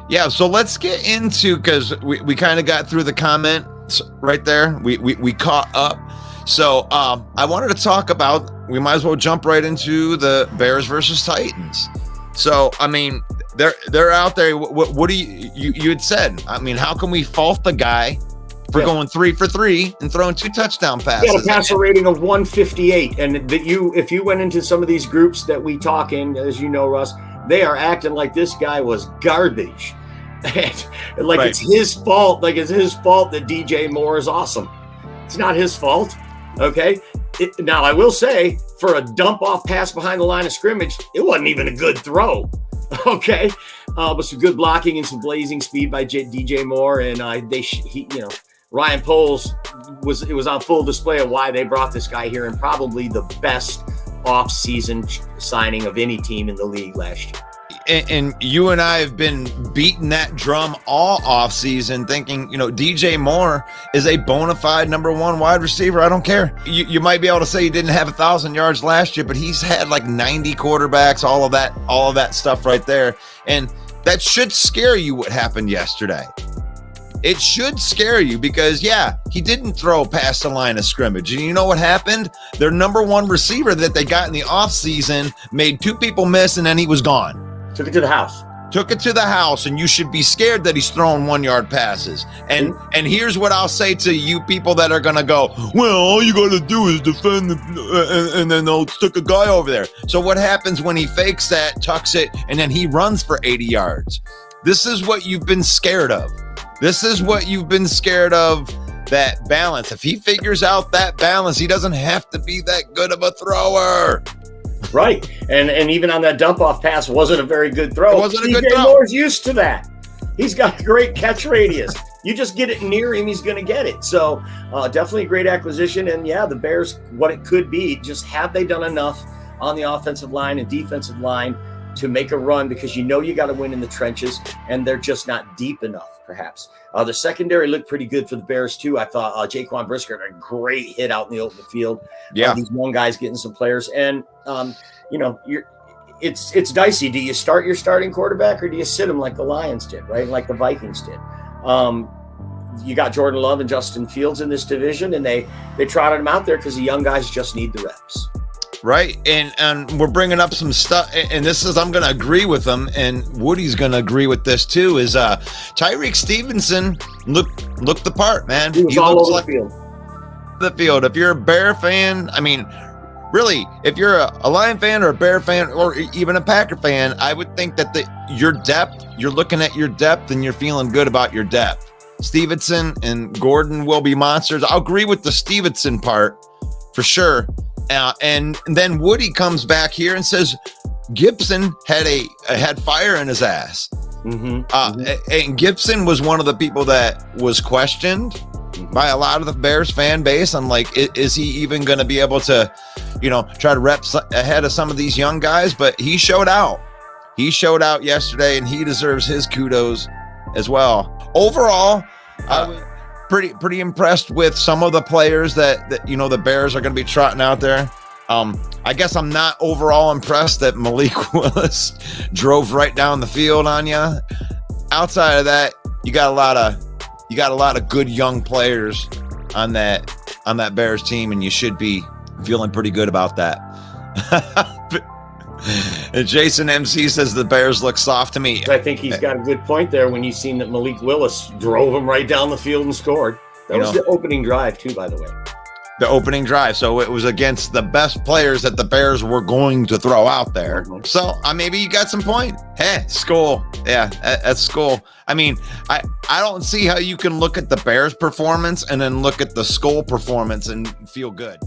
Yeah, so let's get into, because we kind of got through the comments right there. We caught up. So I wanted to talk about, we might as well jump right into the Bears versus Titans. So, I mean, they're out there. What do you had said? I mean, how can we fault the guy for going 3 for 3 and throwing 2 touchdown passes? He had a passer rating of 158, and if you went into some of these groups that we talk in, as you know, Russ, they are acting like this guy was garbage, and like It's his fault. Like it's his fault that DJ Moore is awesome. It's not his fault. Okay. Now I will say, for a dump off pass behind the line of scrimmage, it wasn't even a good throw. Okay, but some good blocking and some blazing speed by DJ Moore, and Ryan Poles was on full display of why they brought this guy here, and probably the best off-season signing of any team in the league last year. And you and I have been beating that drum all off-season, thinking, DJ Moore is a bona fide number 1 wide receiver. I don't care. You might be able to say he didn't have 1,000 yards last year, but he's had like 90 quarterbacks, all of that stuff right there. And that should scare you, what happened yesterday. It should scare you because, he didn't throw past the line of scrimmage. And you know what happened? Their number 1 receiver that they got in the offseason made 2 people miss, and then he was gone. Took it to the house. And you should be scared that he's throwing 1-yard passes. And here's what I'll say to you people that are going to go, well, all you got to do is defend, and then they'll stick a guy over there. So what happens when he fakes that, tucks it, and then he runs for 80 yards? This is what you've been scared of. That balance. If he figures out that balance, he doesn't have to be that good of a thrower. Right. And even on that dump-off pass, wasn't a very good throw. It wasn't a good throw. Moore's used to that. He's got great catch radius. You just get it near him, he's going to get it. So definitely a great acquisition. And, the Bears, what it could be, just have they done enough on the offensive line and defensive line to make a run, because you got to win in the trenches, and they're just not deep enough, perhaps. The secondary looked pretty good for the Bears, too. I thought Jaquan Brisker had a great hit out in the open field. These young guys getting some players. And, it's dicey. Do you start your starting quarterback, or do you sit him like the Lions did, right? Like the Vikings did. You got Jordan Love and Justin Fields in this division, and they trotted him out there because the young guys just need the reps. Right. And we're bringing up some stuff, and this is, I'm going to agree with them, and Woody's going to agree with this too, is Tyreek Stevenson looked the part, man. He was all over the field. If you're a Bear fan, I mean, really, if you're a Lion fan or a Bear fan or even a Packer fan, I would think that your depth, you're looking at your depth and you're feeling good about your depth. Stevenson and Gordon will be monsters. I'll agree with the Stevenson part for sure. And then Woody comes back here and says Gibson had fire in his ass. And Gibson was one of the people that was questioned by a lot of the Bears fan base. I'm like, is he even going to be able to, try to rep ahead of some of these young guys? But he showed out. He showed out yesterday, and he deserves his kudos as well. Overall, I was pretty impressed with some of the players that the Bears are going to be trotting out there. I guess I'm not overall impressed that Malik Willis drove right down the field on you. Outside of that, you got a lot of good young players on that Bears team, and you should be feeling pretty good about that. And Jason MC says the Bears look soft to me. I think he's got a good point there when you've seen that Malik Willis drove him right down the field and scored. That was the opening drive too, by the way. The opening drive. So it was against the best players that the Bears were going to throw out there. So maybe you got some point. Hey, Skull. Yeah, that's Skull. I mean, I don't see how you can look at the Bears performance and then look at the Skull performance and feel good.